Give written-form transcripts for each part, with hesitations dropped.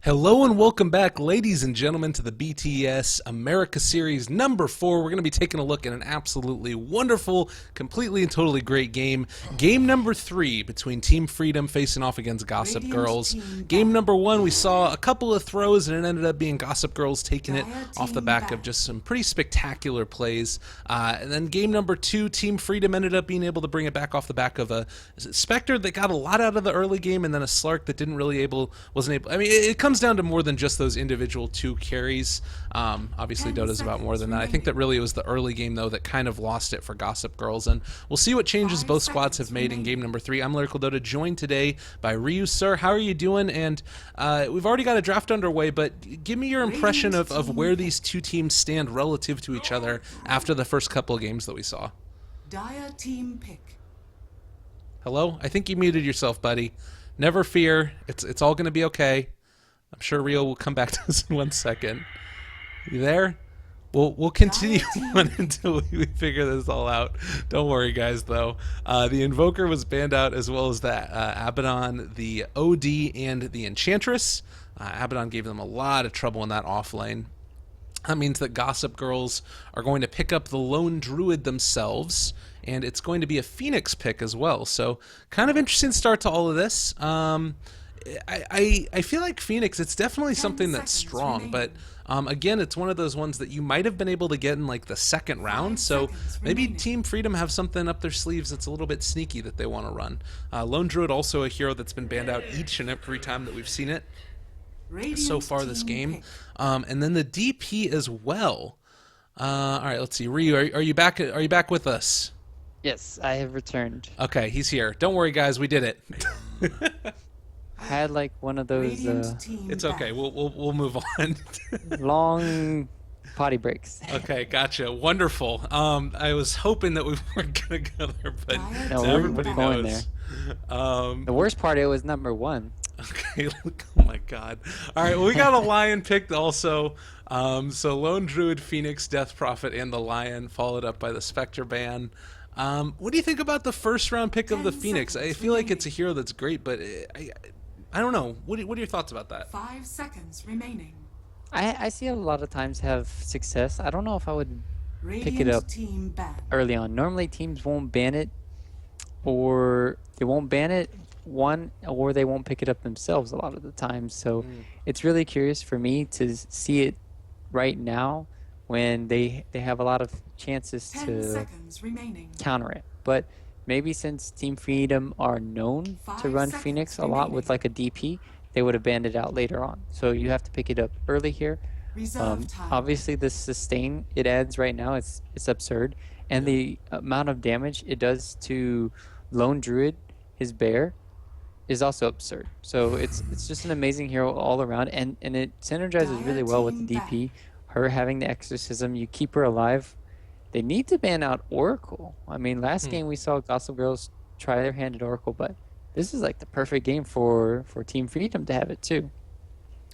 Hello and welcome back, ladies and gentlemen, to the BTS America Series number 4. We're going to be taking a look at an absolutely wonderful, completely and totally great game. Game number 3 between Team Freedom facing off against Gossip Girls. Game number 1, we saw a couple of throws and it ended up being Gossip Girls taking it off the back of just some pretty spectacular plays. And then game number 2, Team Freedom ended up being able to bring it back off the back of a Spectre that got a lot out of the early game, and then a Slark that wasn't able. I mean, it comes down to more than just those individual 2 carries. Obviously, Dota's about more than that. I think that really it was the early game, though, that kind of lost it for Gossip Girls. And we'll see what changes both squads have made in game number 3. I'm Lyrical Dota, joined today by Ryuu. Sir, how are you doing? And we've already got a draft underway, but give me your impression of where these 2 teams stand relative to each other after the first couple of games that we saw. Dire team pick. Hello? I think you muted yourself, buddy. Never fear. It's all going to be okay. I'm sure Rio will come back to us in 1 second. You there? We'll continue on until we figure this all out. Don't worry, guys, though. The Invoker was banned out, as well as the Abaddon, the OD, and the Enchantress. Abaddon gave them a lot of trouble in that off lane. That means that Gossip Girls are going to pick up the Lone Druid themselves, and it's going to be a Phoenix pick as well. So kind of interesting start to all of this. I feel like Phoenix, it's definitely something that's strong, but again, it's one of those ones that you might have been able to get in like the second round, so maybe Team Freedom have something up their sleeves that's a little bit sneaky that they want to run. Lone Druid, also a hero that's been banned out each and every time that we've seen it so far this game. And then the DP as well. All right, let's see. Ryuu, are you back? Are you back with us? Yes, I have returned. Okay, he's here. Don't worry, guys, we did it. I had like one of those it's okay. We'll move on. long potty breaks. Okay, gotcha. Wonderful. I was hoping that we weren't gonna go there, but No, everybody we're going knows. there. The worst part, it was number 1. Okay. Oh my God. All right. Well, we got a Lion picked also. So Lone Druid, Phoenix, Death Prophet, and the Lion, followed up by the Spectre ban. What do you think about the first round pick of the Phoenix? I feel like it's a hero that's great, but I don't know. What are your thoughts about that? 5 seconds remaining. I see a lot of times have success. I don't know if I would pick it Radiant up team ban. early on. Normally teams won't ban it, or they won't ban it or they won't pick it up themselves a lot of the time. So it's really curious for me to see it right now when they have a lot of chances 10 to seconds remaining. counter it. But maybe since Team Freedom are known to 5 run seconds Phoenix a lot with like a DP, they would have banned it out later on. So you have to pick it up early here. Reserve time. Obviously the sustain it adds right now, it's absurd. And the amount of damage it does to Lone Druid, his bear, is also absurd. So it's just an amazing hero all around, and it synergizes really well with the DP. Her having the exorcism, you keep her alive. They need to ban out Oracle. I mean, last game we saw Gossip Girls try their hand at Oracle, but this is like the perfect game for Team Freedom to have it too.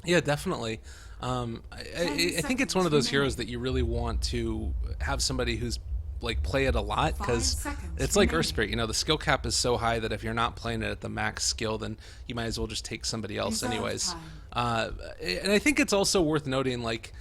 Yeah, definitely. I think it's one of those heroes that you really want to have somebody who's like play it a lot, because it's like Earth Spirit. You know, the skill cap is so high that if you're not playing it at the max skill, then you might as well just take somebody else anyways. And I think it's also worth noting, like,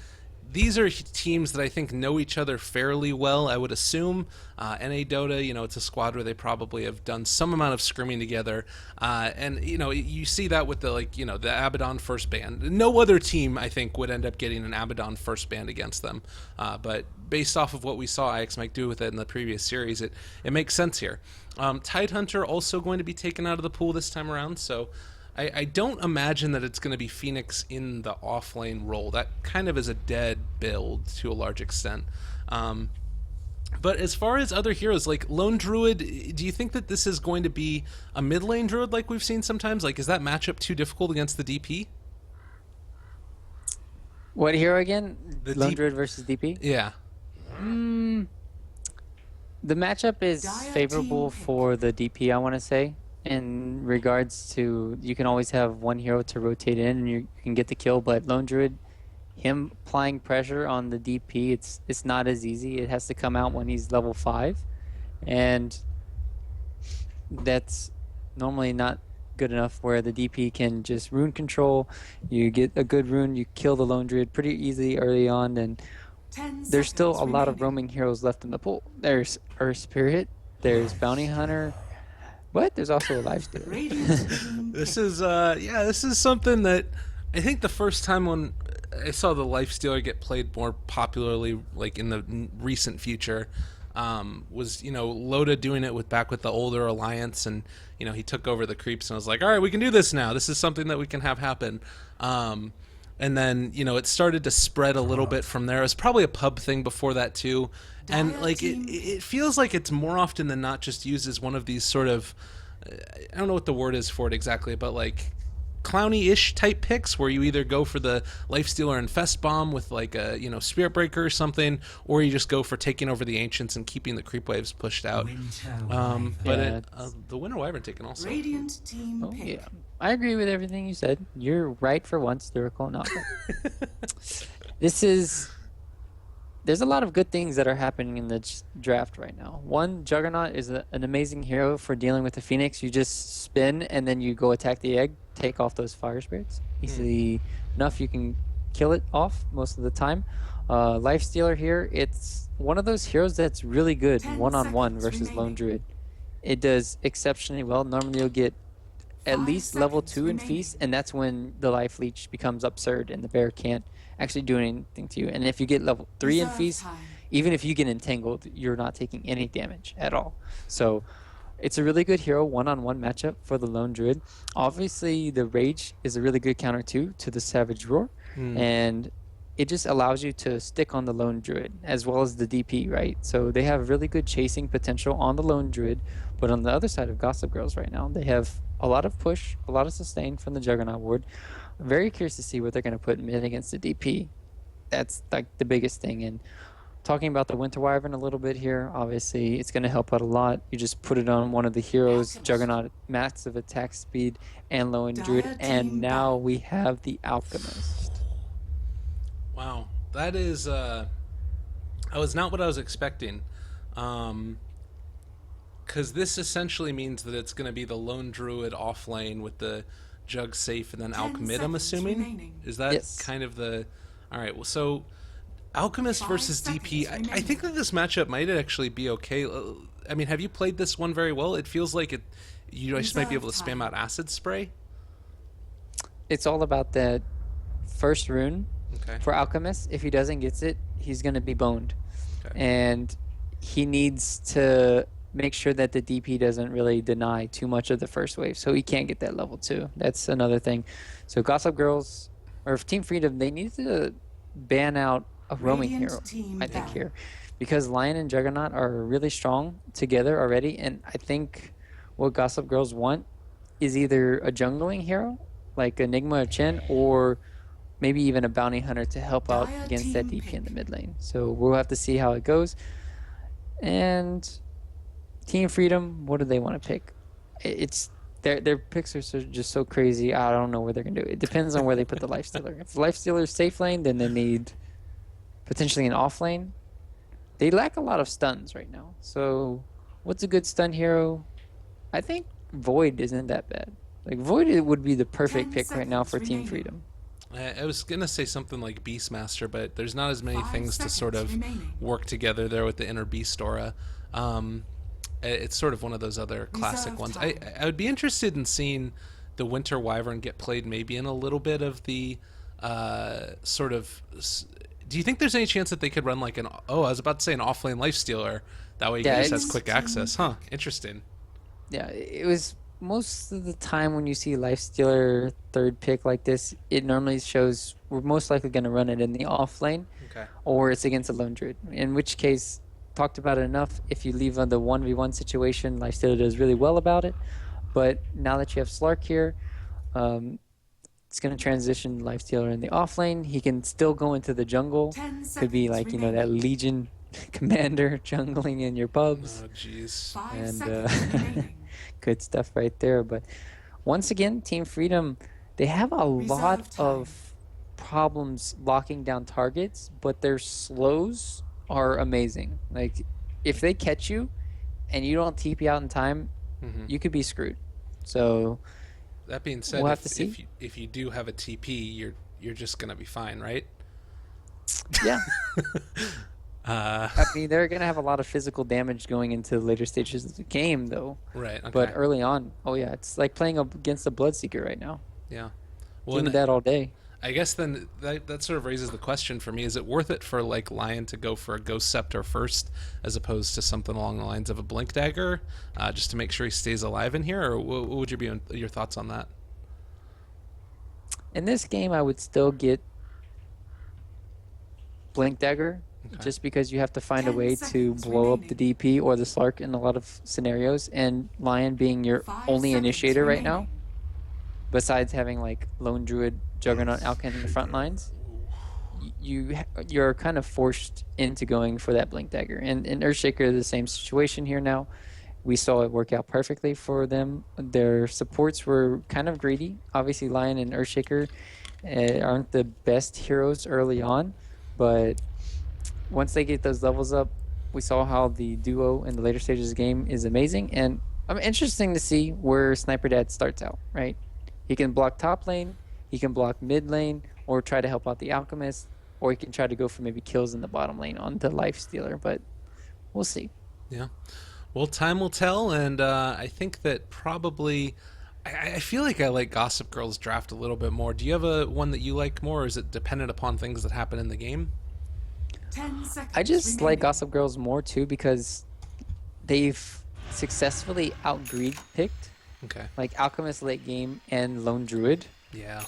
these are teams that I think know each other fairly well, I would assume. NA Dota, you know, it's a squad where they probably have done some amount of scrimming together. And, you know, you see that with the, like, you know, the Abaddon first ban. No other team, I think, would end up getting an Abaddon first ban against them. But based off of what we saw IX Mike do with it in the previous series, it makes sense here. Tidehunter also going to be taken out of the pool this time around, so I don't imagine that it's going to be Phoenix in the off-lane role. That kind of is a dead build to a large extent. But as far as other heroes, like Lone Druid, do you think that this is going to be a mid-lane Druid like we've seen sometimes? Like, is that matchup too difficult against the DP? What hero again? The Lone Druid versus DP? Yeah. The matchup is favorable for the DP, I want to say. In regards to, you can always have one hero to rotate in and you can get the kill, but Lone Druid, him applying pressure on the DP, it's not as easy. It has to come out when he's level 5, and that's normally not good enough where the DP can just rune control. You get a good rune, you kill the lone druid pretty easily early on, and 10 there's still seconds a lot of remaining. roaming heroes left in the pool. There's Earth Spirit, there's Bounty Hunter, but there's also a Lifestealer. Radiant team This pick. is this is something that I think the first time when I saw the Life Stealer get played more popularly, like in the recent future, was Loda doing it back with the older alliance, and he took over the creeps, and I was like, all right, we can do this now. This is something that we can have happen. And then it started to spread a little bit from there. It was probably a pub thing before that too, and Dire like team it feels like it's more often than not just used as one of these sort of, I don't know what the word is for it exactly, but like clowny-ish type picks where you either go for the Lifestealer and Fest Bomb with like a Spirit Breaker or something, or you just go for taking over the Ancients and keeping the creep waves pushed out. But Yeah, the Winter Wyvern taken also. Radiant team oh pick. yeah, I agree with everything you said. You're right for once, Lyrical. Not this is. There's a lot of good things that are happening in the draft right now. One, Juggernaut is an amazing hero for dealing with the Phoenix. You just spin and then you go attack the egg, take off those fire spirits. Easily enough, you can kill it off most of the time. Lifestealer here, it's one of those heroes that's really good 10 one-on-one seconds versus Lone remaining. Druid. It does exceptionally well. Normally you'll get at 5 least level seconds 2 in remaining. Feast, and that's when the Life Leech becomes absurd and the bear can't actually do anything to you. And if you get level 3 in Reserve Feast, time. even if you get entangled, you're not taking any damage at all. So it's a really good hero one-on-one matchup for the Lone Druid. Obviously, the Rage is a really good counter too to the Savage Roar, and it just allows you to stick on the Lone Druid as well as the DP, right? So they have really good chasing potential on the Lone Druid, but on the other side of Gossip Girls right now, they have a lot of push, a lot of sustain from the Juggernaut ward. I'm very curious to see what they're going to put mid against the DP. That's like the biggest thing. And talking about the Winter Wyvern a little bit here, obviously it's going to help out a lot. You just put it on one of the heroes, Alchemist. Juggernaut, massive attack speed, and low in Druid, Dire and team now battle. we have the Alchemist. Wow, that is that was not what I was expecting. Because this essentially means that it's going to be the Lone Druid off lane with the Jug safe and then 10 Alchemid, I'm seconds assuming? remaining. Is that Yes. kind of the... Alright, well, so Alchemist 5 versus seconds DP, I remaining. think that this matchup might actually be okay. I mean, have you played this one very well? It feels like you just might be able to Reserve spam time. out Acid Spray. It's all about that first rune Okay. for Alchemist. If he doesn't get it, he's going to be boned. Okay. And he needs to make sure that the DP doesn't really deny too much of the first wave, so he can't get that level 2. That's another thing. So Gossip Girls, or Team Freedom, they need to ban out a roaming Radiant hero, team I think, battle. here. Because Lion and Juggernaut are really strong together already, and I think what Gossip Girls want is either a jungling hero, like Enigma or Chen, or maybe even a bounty hunter to help out Dire against that team DP in the pick. mid lane. So we'll have to see how it goes. And Team Freedom, what do they want to pick? It's their picks are just so crazy. I don't know what they're gonna do. It depends on where they put the Lifestealer. If the Lifestealer is safe lane, then they need potentially an off lane. They lack a lot of stuns right now. So what's a good stun hero? I think Void isn't that bad. Like Void would be the perfect 10 pick right now seconds for Team remaining. Freedom. I was gonna say something like Beastmaster, but there's not as many 5 things to sort seconds of remaining. work together there with the inner Beast aura. It's sort of one of those other classic Reserve ones. time. I would be interested in seeing the Winter Wyvern get played maybe in a little bit of the sort of. Do you think there's any chance that they could run like an? Oh, I was about to say an offlane Lifestealer. That way he Yeah, just has it's- quick access, huh? Interesting. Yeah, it was most of the time when you see Lifestealer third pick like this, it normally shows we're most likely going to run it in the off lane, Okay. or it's against a lone druid. In which case, talked about it enough. If you leave on the 1v1 situation, Lifestealer does really well about it. But now that you have Slark here, it's going to transition Lifestealer in the off lane. He can still go into the jungle. 10 Could be seconds like, that remaining. Legion commander jungling in your pubs. Oh, jeez. 5 And seconds remaining. good stuff right there. But once again, Team Freedom, they have a lot Reserve time. of problems locking down targets, but their slows are amazing. Like, if they catch you and you don't TP out in time, Mhm. you could be screwed. So That being said, We'll have to see. if you do have a TP, you're just gonna be fine, right? Yeah. Uh, I mean, they're going to have a lot of physical damage going into the later stages of the game, though. right. But Okay. early on, oh yeah, it's like playing against a Bloodseeker right now. Yeah. Well, Give me and that all day. I guess then that sort of raises the question for me: is it worth it for like Lion to go for a Ghost Scepter first, as opposed to something along the lines of a Blink Dagger, just to make sure he stays alive in here? Or what would your thoughts on that? In this game, I would still get Blink Dagger, Okay. just because you have to find a 10 way to seconds blow up the remaining. DP or the Slark in a lot of scenarios, and Lion being your 5 only seconds initiator right now, remaining. besides having like Lone Druid, Juggernaut, Alcan in the front lines, you're kind of forced into going for that Blink Dagger. And in Earthshaker, the same situation here now. We saw it work out perfectly for them. Their supports were kind of greedy. Obviously, Lion and Earthshaker aren't the best heroes early on, but once they get those levels up, we saw how the duo in the later stages of the game is amazing. And I'm interesting to see where Sniper Dad starts out, right? He can block top lane, he can block mid lane, or try to help out the Alchemist, or he can try to go for maybe kills in the bottom lane on the Life Stealer, but we'll see. Yeah. Well, time will tell, and I think that probably. I feel like I like Gossip Girl's draft a little bit more. Do you have a one that you like more, or is it dependent upon things that happen in the game? 10 seconds I just like remaining. Gossip Girls more too because they've successfully outgreed picked Okay. like Alchemist late game and Lone Druid. Yeah.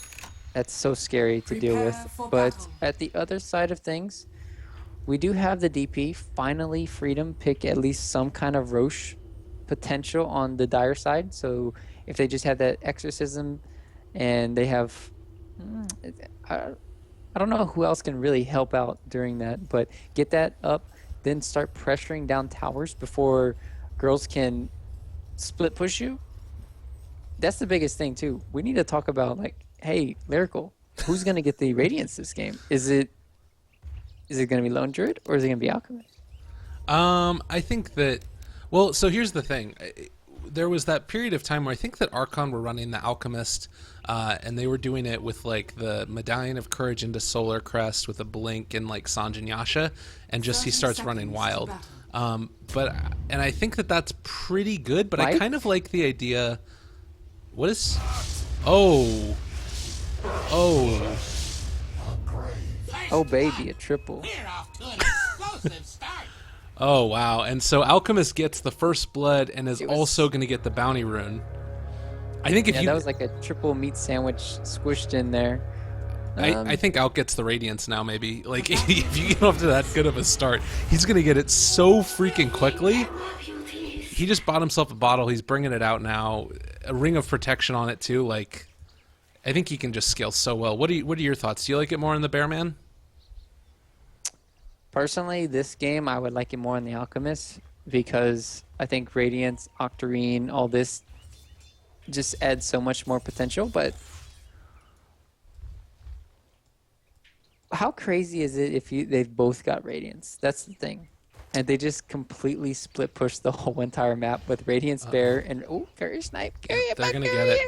That's so scary to deal Prepare with. for But battle. at the other side of things, we do have the DP. Finally, Freedom pick at least some kind of Roche potential on the dire side. So if they just have that Exorcism and they have. I, I don't know who else can really help out during that, but get that up, then start pressuring down towers before girls can split push you. That's the biggest thing too. We need to talk about like, hey, Lyrical, who's gonna get the Radiance this game? Is it gonna be Lone Druid or is it gonna be Alchemist? I think that. Well, so here's the thing. There was that period of time where I think that Archon were running the Alchemist, and they were doing it with like the Medallion of Courage into Solar Crest with a Blink and like Sanjin Yasha, and just he 30 starts running seconds wild. to battle. But and I think that that's pretty good. But I Mike? kind of like the idea. What is? Oh, oh. Oh baby, a triple. We're off to an explosive start. Oh wow! And so Alchemist gets the first blood and is It was- also going to get the bounty rune. I think if Yeah, you, that was like a triple meat sandwich squished in there. I think Alk gets the Radiance now. Maybe like if you get off to that good of a start, he's going to get it so freaking quickly. He just bought himself a bottle. He's bringing it out now. A ring of protection on it too. Like, I think he can just scale so well. What are your thoughts? Do you like it more in the Bearman? Personally, this game I would like it more in the Alchemist because I think Radiance, Octarine, all this just adds so much more potential. But how crazy is it if they've both got Radiance? That's the thing. And they just completely split push the whole entire map with Radiance Bear and Courier Snipe. They're going to get it.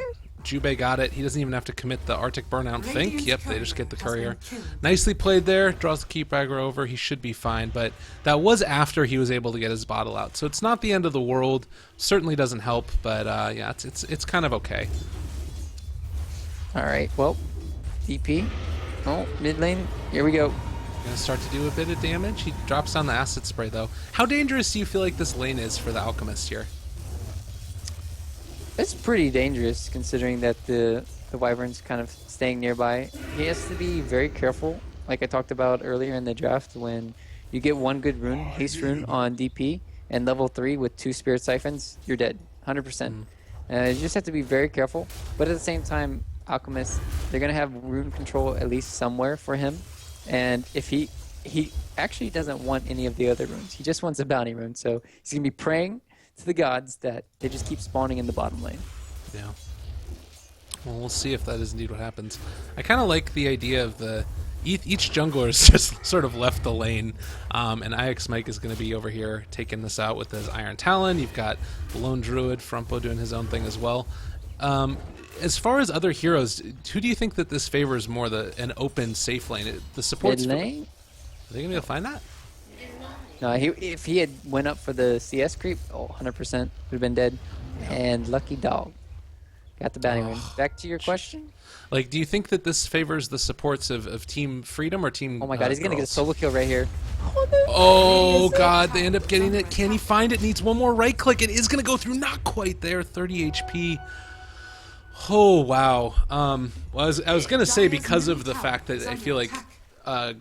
Jubei got it. He doesn't even have to commit the Arctic Burnout think. Radiant's Yep, they just get the courier courier. has been killed. Nicely played there. Draws the Keepragger over. He should be fine. But that was after he was able to get his bottle out. So it's not the end of the world. Certainly doesn't help. But yeah, it's kind of okay. All right, well, DP. Oh, mid lane. Here we go. Gonna start to do a bit of damage. He drops down the acid spray though. How dangerous do you feel like this lane is for the Alchemist here? It's pretty dangerous considering that the Wyvern's kind of staying nearby. He has to be very careful, like I talked about earlier in the draft, when you get one good rune, haste rune on DP, and level 3 with 2 Spirit Siphons, you're dead, 100%. You just have to be very careful, but at the same time, Alchemist, they're going to have rune control at least somewhere for him, and if he actually doesn't want any of the other runes, he just wants a bounty rune, so he's going to be praying to the gods that they just keep spawning in the bottom lane. Yeah. Well, we'll see if that is indeed what happens. I kind of like the idea of each jungler is just sort of left the lane, and IX Mike is going to be over here taking this out with his Iron Talon. You've got Lone Druid, Frumpo doing his own thing as well. as far as other heroes, who do you think that this favors more, an open safe lane? The supports. Mid lane? Are they gonna be able to find that? No, if he had went up for the CS creep, 100% would have been dead. And lucky dog got the bounty ring. Back to your question. Like, do you think that this favors the supports of Team Freedom or Team? Oh my god, he's gonna get a Girls? solo kill right here. Oh god, they end up getting it. Can he find it? Needs one more right click. It is gonna go through. Not quite there. 30 HP. Oh wow. Well, I was gonna say, because of the fact that I feel like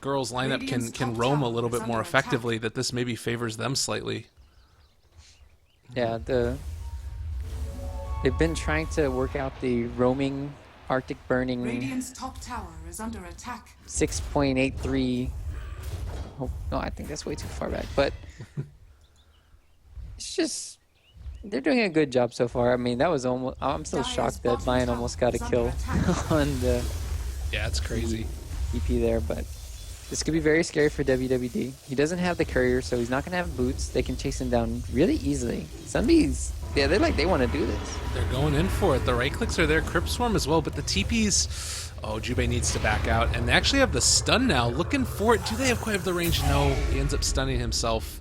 girls lineup can roam a little bit more effectively, that this maybe favors them slightly. Yeah, they've been trying to work out the roaming Arctic burning Radiant's top tower is under attack. 6.83. Oh, no, I think that's way too far back. But it's just they're doing a good job so far. I mean, that was almost. I'm still shocked that Lion almost got a kill on the Yeah, it's crazy. EP there, but this could be very scary for WWD. He doesn't have the courier, so he's not gonna have boots. They can chase him down really easily. Somebody's yeah, they want to do this. They're going in for it. The right clicks are there, Crypt Swarm as well, but the TPs. Oh, Jubei needs to back out, and they actually have the stun now. Looking for it. Do they have quite have the range? No, he ends up stunning himself,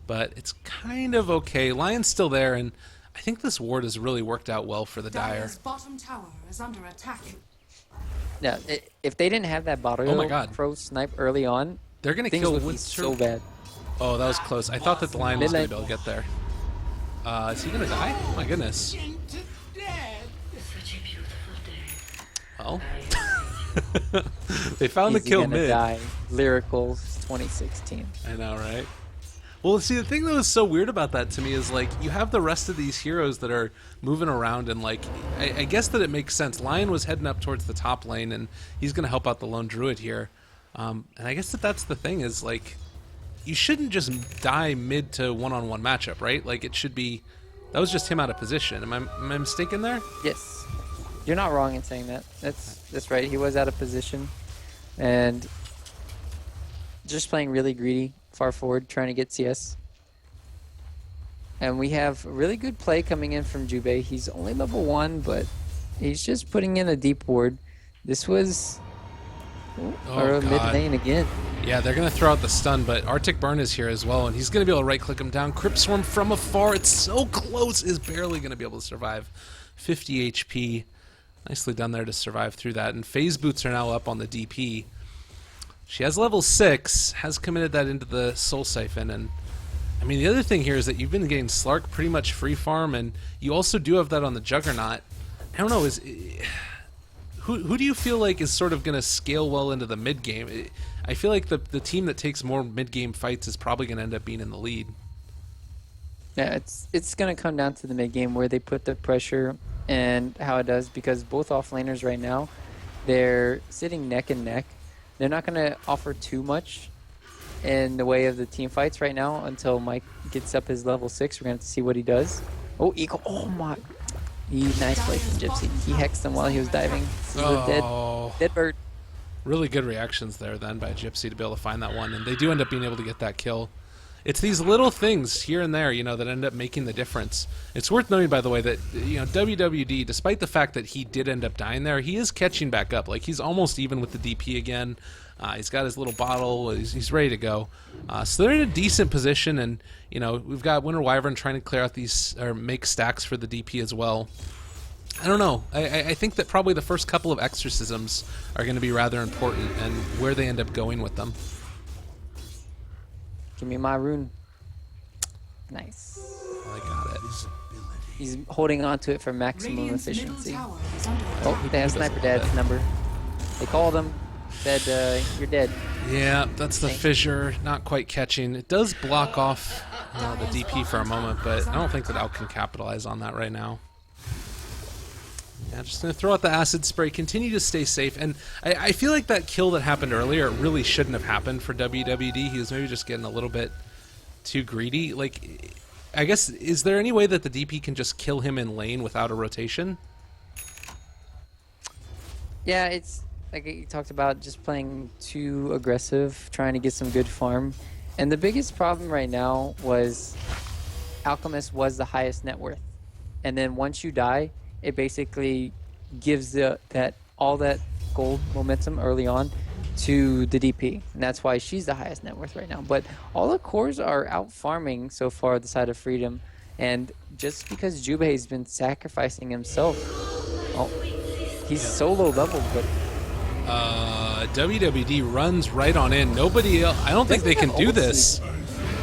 but it's kind of okay. Lion's still there, and I think this ward has really worked out well for the Dire. Dire's bottom tower is under attack. Yeah, if they didn't have that bottle Oh my God. pro snipe early on, They're gonna things kill would be Winter. so bad. Oh, that was close. I thought that the Lion was Mid going to lane. be able to get there. Is he gonna die? Oh my goodness. Into dead. Well, they found the Easy kill gonna mid. die. Lyrical 2016. I know, right? Well, see, the thing that was so weird about that to me is, like, you have the rest of these heroes that are moving around, and, like, I guess that it makes sense. Lion was heading up towards the top lane, and he's going to help out the lone druid here. And I guess that's the thing is, like, you shouldn't just die mid to one-on-one matchup, right? Like, it should be... That was just him out of position. Am I mistaken there? Yes, you're not wrong in saying that. That's right. He was out of position, and just playing really greedy, far forward, trying to get CS. And we have really good play coming in from Jubei. He's only level 1, but he's just putting in a deep ward. This was our mid God. lane again. Yeah, they're going to throw out the stun, but Arctic Burn is here as well, and he's going to be able to right-click him down. Crypt Swarm from afar, it's so close, is barely going to be able to survive. 50 HP. Nicely done there to survive through that. And Phase Boots are now up on the DP. She has level 6, has committed that into the Soul Siphon, and I mean, the other thing here is that you've been getting Slark pretty much free farm, and you also do have that on the Juggernaut. I don't know, who do you feel like is sort of going to scale well into the mid game? I feel like the team that takes more mid game fights is probably going to end up being in the lead. Yeah, it's gonna come down to the mid game where they put the pressure and how it does, because both offlaners right now, they're sitting neck and neck. They're not gonna offer too much in the way of the team fights right now until Mike gets up his level 6. We're gonna have to see what he does. Oh, Eagle! Oh my! Nice play from Gypsy. He hexed him while he was diving. This is a dead bird. Really good reactions there then by Gypsy to be able to find that one, and they do end up being able to get that kill. It's these little things here and there, that end up making the difference. It's worth noting, by the way, that WWD, despite the fact that he did end up dying there, he is catching back up. Like, he's almost even with the DP again. He's got his little bottle. He's ready to go. So they're in a decent position, and we've got Winter Wyvern trying to clear out these or make stacks for the DP as well. I don't know. I think that probably the first couple of exorcisms are going to be rather important, and where they end up going with them. Give me my rune. Nice. I got it. He's holding on to it for maximum Radiant's middle efficiency. tower is under Oh, attack. they have Sniper Dad's number. They called him. Said, you're dead. Yeah, that's the fissure. Not quite catching. It does block off the DP for a moment, but I don't think that Al can capitalize on that right now. Yeah, just going to throw out the acid spray, continue to stay safe, and I feel like that kill that happened earlier really shouldn't have happened for WWD. He was maybe just getting a little bit too greedy. Like, I guess, is there any way that the DP can just kill him in lane without a rotation? Yeah, it's like you talked about, just playing too aggressive, trying to get some good farm. And the biggest problem right now was Alchemist was the highest net worth. And then once you die, it basically gives that all that gold momentum early on to the DP, and that's why she's the highest net worth right now. But all the cores are out farming so far the side of Freedom, and just because Jubei's been sacrificing himself, oh, he's so low level, but WWD runs right on in. Nobody else. I don't think they can do this.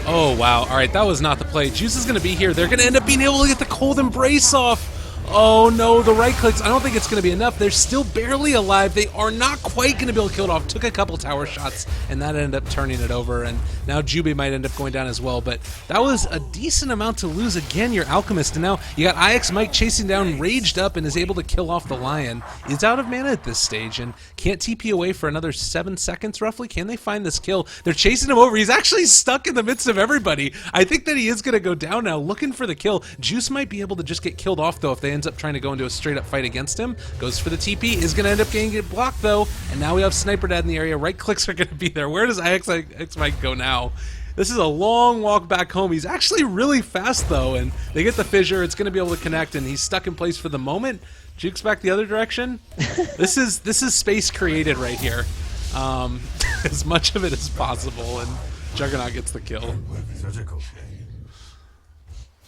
Oh, wow. All right, that was not the play. Juice is going to be here. They're going to end up being able to get the cold embrace off. Oh, no, the right clicks. I don't think it's going to be enough. They're still barely alive. They are not quite going to be able to kill it off. Took a couple tower shots, and that ended up turning it over. And now Jubei might end up going down as well. But that was a decent amount to lose. Again, your Alchemist. And now you got IX Mike chasing down, raged up, and is able to kill off the Lion. Is out of mana at this stage and can't TP away for another 7 seconds, roughly. Can they find this kill? They're chasing him over. He's actually stuck in the midst of everybody. I think that he is going to go down now, looking for the kill. Juice might be able to just get killed off, though, if they ends up trying to go into a straight-up fight against him. Goes for the TP. Is going to end up getting it blocked, though. And now we have Sniper Dad in the area. Right clicks are going to be there. Where does IX Mike go now? This is a long walk back home. He's actually really fast, though, and they get the fissure. It's going to be able to connect, and he's stuck in place for the moment. Jukes back the other direction. This is space created right here. As much of it as possible, and Juggernaut gets the kill.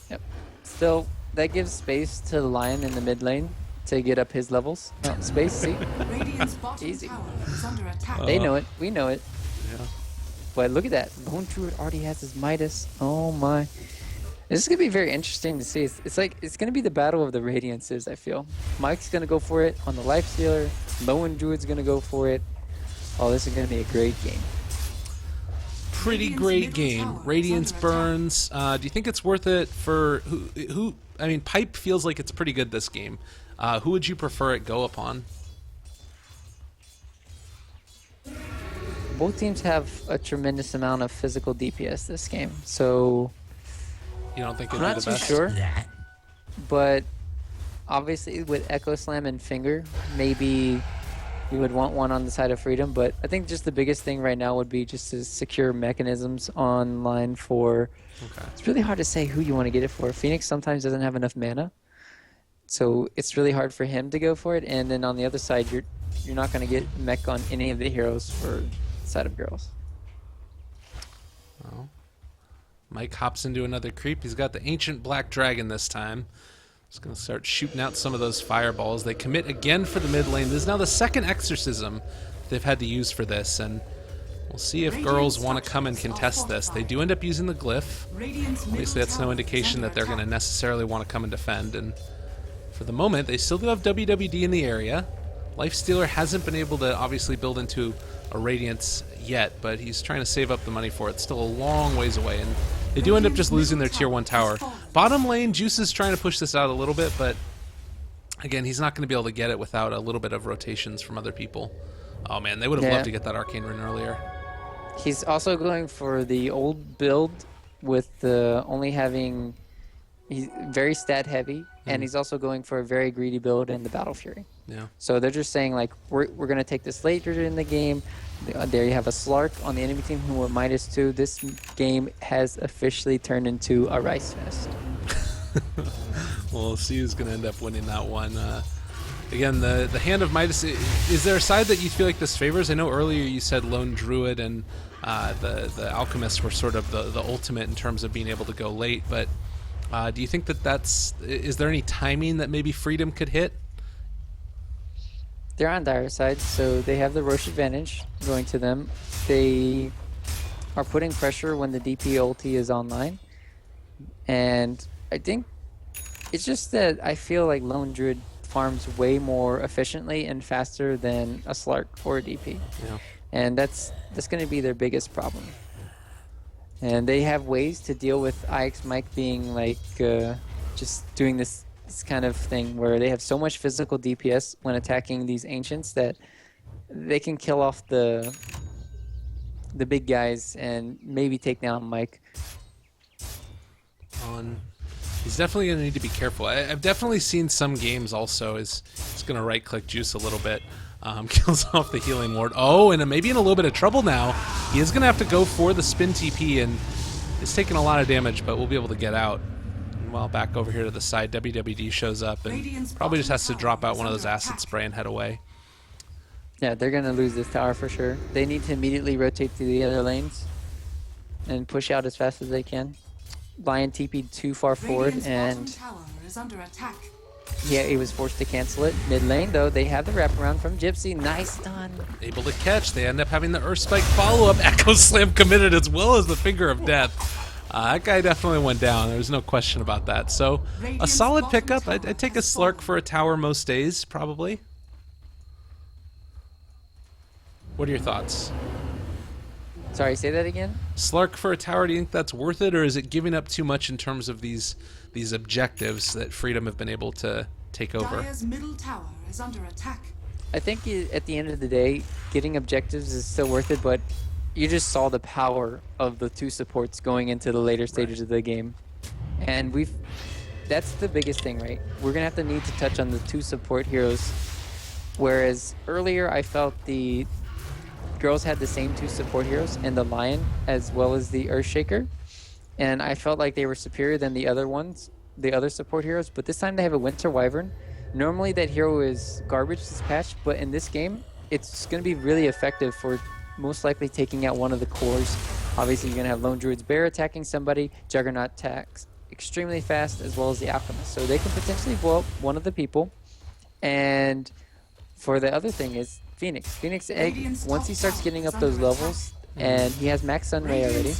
yep. Still, that gives space to the Lion in the mid lane to get up his levels. Oh, space, see? Radiant's bottom Easy. tower is under attack. They know it. We know it. Yeah. But look at that. Lone Druid already has his Midas. Oh my. This is going to be very interesting to see. It's like, it's going to be the battle of the Radiances, I feel. Mike's going to go for it on the Lifestealer. Lone Druid's going to go for it. Oh, this is going to be a great game. Pretty great game. Radiance burns. Do you think it's worth it for who? I mean, Pipe feels like it's pretty good this game. Who would you prefer it go upon? Both teams have a tremendous amount of physical DPS this game, so You don't think I'm it'd not be the too best? sure. That. But obviously with Echo Slam and Finger, maybe you would want one on the side of Freedom, but I think just the biggest thing right now would be just to secure mechanisms online for... Okay. It's really hard to say who you want to get it for. Phoenix sometimes doesn't have enough mana, so it's really hard for him to go for it, and then on the other side, you're not going to get mech on any of the heroes for the side of girls. Well, Mike hops into another creep. He's got the Ancient Black Dragon this time. He's going to start shooting out some of those fireballs. They commit again for the mid lane. This is now the second Exorcism they've had to use for this, and we'll see if girls want to come and contest this. They do end up using the glyph. Obviously, that's no indication that they're going to necessarily want to come and defend, and for the moment, they still do have WWD in the area. Lifestealer hasn't been able to obviously build into a Radiance yet, but he's trying to save up the money for it. Still a long ways away, and they do end up just losing their tier 1 tower. Bottom lane, Juice is trying to push this out a little bit, but again, he's not going to be able to get it without a little bit of rotations from other people. Oh man, they would have loved to get that Arcane Rune earlier. He's also going for the old build with the only having... He's very stat heavy, and he's also going for a very greedy build in the Battle Fury. Yeah. So they're just saying, like, we're going to take this later in the game. There you have a Slark on the enemy team who were -2. This game has officially turned into a Rice Fest. Well, we'll see who's going to end up winning that one. Again, the Hand of Midas, is there a side that you feel like this favors? I know earlier you said Lone Druid and the Alchemists were sort of the ultimate in terms of being able to go late, but do you think that's... Is there any timing that maybe Freedom could hit? They're on Dire side, so they have the Roche advantage going to them. They are putting pressure when the DP ulti is online. And I think it's just that I feel like Lone Druid farms way more efficiently and faster than a Slark or a DP. Yeah. And that's going to be their biggest problem. And they have ways to deal with IX Mike being like just doing this kind of thing where they have so much physical DPS when attacking these ancients that they can kill off the big guys and maybe take down Mike. He's definitely going to need to be careful. I've definitely seen some games also is going to right-click Juice a little bit. Kills off the healing ward. Oh, and maybe in a little bit of trouble now. He is going to have to go for the spin TP, and it's taking a lot of damage, but we'll be able to get out. Meanwhile, back over here to the side, WWD shows up and probably just has to drop out one of those acid spray and head away. Yeah, they're going to lose this tower for sure. They need to immediately rotate to the other lanes and push out as fast as they can. Lion TP'd too far forward, and tower is under attack. yeah, he was forced to cancel it. Mid lane, though, they have the wraparound from Gypsy. Nice stun. Able to catch. They end up having the Earth Spike follow-up. Echo Slam committed as well as the Finger of Death. That guy definitely went down. There's no question about that. So, a solid pickup. I'd take a Slark for a tower most days, probably. What are your thoughts? Sorry, say that again? Slark for a tower, do you think that's worth it, or is it giving up too much in terms of these objectives that Freedom have been able to take over? Dire's middle tower is under attack. I think at the end of the day, getting objectives is still worth it, but you just saw the power of the two supports going into the later stages of the game. And that's the biggest thing, right? We're going to need to touch on the two support heroes. Whereas earlier I felt the girls had the same two support heroes and the Lion as well as the Earthshaker, and I felt like they were superior than the other ones, the other support heroes. But this time they have a Winter Wyvern. Normally that hero is garbage this patch, but in this game it's going to be really effective for most likely taking out one of the cores. Obviously you're going to have Lone Druid's Bear attacking somebody, Juggernaut attacks extremely fast, as well as the Alchemist, so they can potentially blow up one of the people. And for the other thing is Phoenix Egg, once he starts getting up those levels, and he has max Sunray already,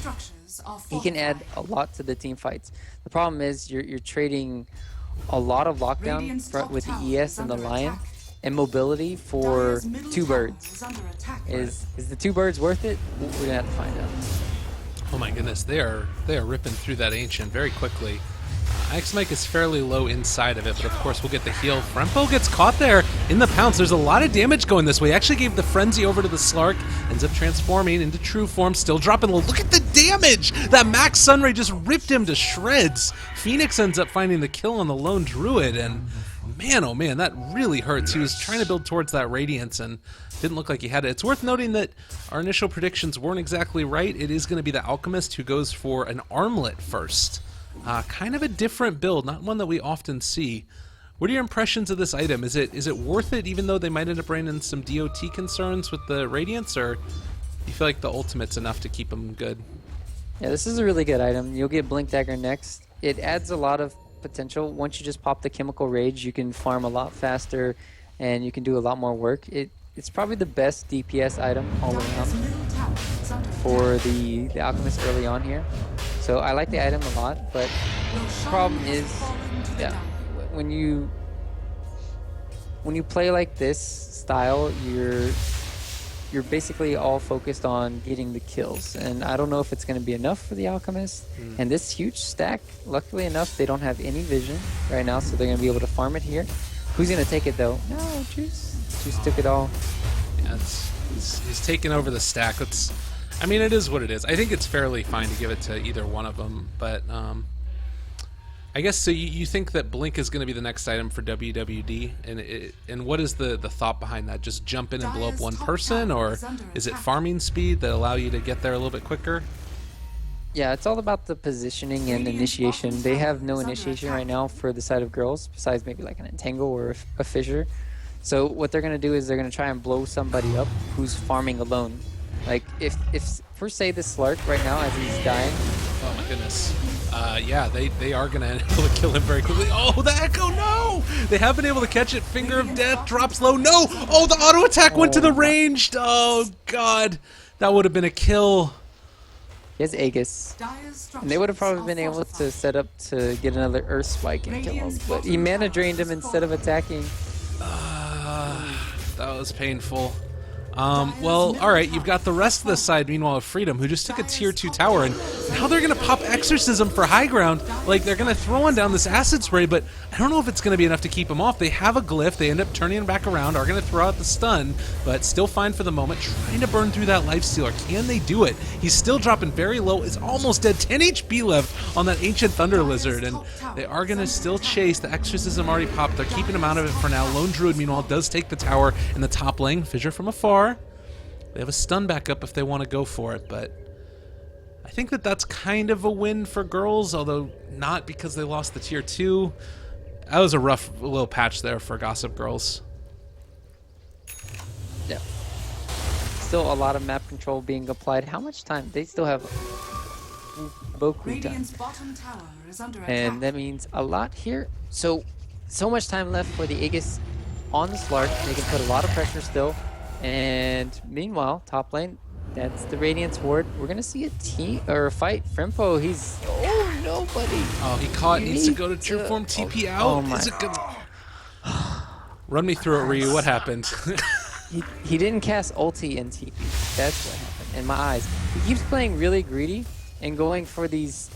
he can add a lot to the team fights. The problem is you're trading a lot of lockdown with the ES and the Lion, and mobility for two birds. Is the two birds worth it? We're gonna have to find out. Oh my goodness, they are ripping through that Ancient very quickly. X-Mike is fairly low inside of it, but of course we'll get the heal. Frempo gets caught there in the pounce. There's a lot of damage going this way. He actually gave the Frenzy over to the Slark, ends up transforming into true form, still dropping low. Look at the damage! That Max Sunray just ripped him to shreds. Phoenix ends up finding the kill on the Lone Druid, and man, oh man, that really hurts. He was trying to build towards that Radiance and didn't look like he had it. It's worth noting that our initial predictions weren't exactly right. It is going to be the Alchemist who goes for an Armlet first. Kind of a different build, not one that we often see. What are your impressions of this item? Is it worth it, even though they might end up bringing in some DOT concerns with the Radiance, or you feel like the ultimate's enough to keep them good? Yeah, this is a really good item. You'll get Blink Dagger next. It adds a lot of potential. Once you just pop the Chemical Rage, you can farm a lot faster, and you can do a lot more work. It's probably the best DPS item all around for the Alchemist early on here. So I like the item a lot, but the problem is, yeah, when you play like this style, you're basically all focused on getting the kills, and I don't know if it's going to be enough for the Alchemist. And this huge stack, luckily enough, they don't have any vision right now, so they're going to be able to farm it here. Who's going to take it though? No, Juice took it all. Yeah, he's taking over the stack. I mean, it is what it is. I think it's fairly fine to give it to either one of them, but I guess so. You think that Blink is going to be the next item for WWD, and what is the thought behind that? Just jump in and blow up one person, or is it farming speed that allow you to get there a little bit quicker? Yeah, it's all about the positioning and initiation. They have no initiation right now for the side of girls, besides maybe like an Entangle or a Fissure. So what they're going to do is they're going to try and blow somebody up who's farming alone. Like, if for say this Slark right now as he's dying. Oh my goodness. Yeah, they are going to be able to kill him very quickly. Oh, the Echo, no! They have been able to catch it. Finger of Death drops low. No! Oh, the auto attack went to the ranged. Oh, God. That would have been a kill. He has Aegis. And they would have probably been able to set up to get another Earth Spike and kill him. But he mana drained him instead of attacking. That was painful. Well, alright, you've got the rest of the side, meanwhile, of Freedom, who just took a tier 2 tower, and now they're going to pop Exorcism for high ground. Like, they're going to throw on down this acid spray, but I don't know if it's going to be enough to keep them off. They have a glyph, they end up turning him back around, are going to throw out the stun, but still fine for the moment, trying to burn through that Lifestealer. Can they do it? He's still dropping very low, is almost dead, 10 HP left on that Ancient Thunder Lizard, and they are going to still chase. The Exorcism already popped, they're keeping him out of it for now. Lone Druid, meanwhile, does take the tower in the top lane. Fissure from afar. They have a stun back up if they want to go for it, but I think that that's kind of a win for girls, although not because they lost the tier 2. That was a rough little patch there for Gossip Girls. Yeah. Still a lot of map control being applied. How much time? They still have Boku time. Radiant's bottom tower is under attack. And that means a lot here. So much time left for the Aegis on the Slark. They can put a lot of pressure still. And meanwhile, top lane, that's the Radiant's ward. We're gonna see a fight. Frimpo, he's nobody. Oh, he caught. Needs to go to true form. TP out. Oh my. Is it good? Run me through it, Ryuu. What happened? He didn't cast ulti and TP. That's what happened in my eyes. He keeps playing really greedy and going for these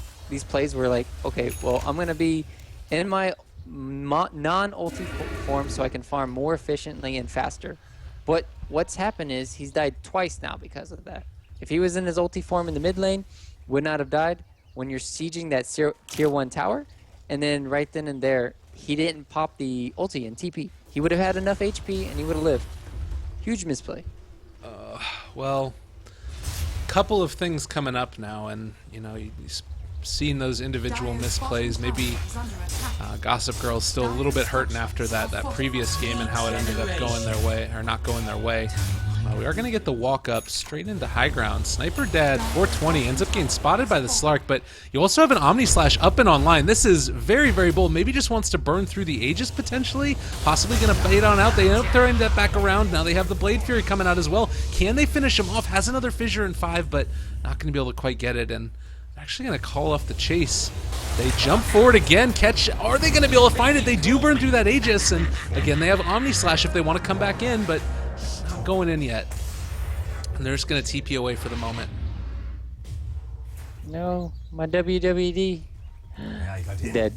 plays where like, okay, well, I'm gonna be in my non-ulti form so I can farm more efficiently and faster. But what's happened is he's died twice now because of that. If he was in his ulti form in the mid lane, would not have died. When you're sieging that tier 1 tower, and then right then and there, he didn't pop the ulti and TP. He would have had enough HP and he would have lived. Huge misplay. Well, couple of things coming up now, and you know, you've seen those individual misplays. Maybe Gossip Girl's still a little bit hurting after that previous game and how it ended up going their way, or not going their way. We are going to get the walk up straight into high ground. Sniper Dad 420 ends up getting spotted by the Slark, but you also have an Omni Slash up and online. This is very, very bold. Maybe just wants to burn through the Aegis potentially. Possibly going to bait on out. They end up throwing that back around. Now they have the Blade Fury coming out as well. Can they finish him off? Has another fissure in 5, but not going to be able to quite get it. And they're actually going to call off the chase. They jump forward again. Catch. Are they going to be able to find it? They do burn through that Aegis. And again, they have Omni Slash if they want to come back in, but not going in yet. And they're just going to TP away for the moment. No, my WWD. He's dead.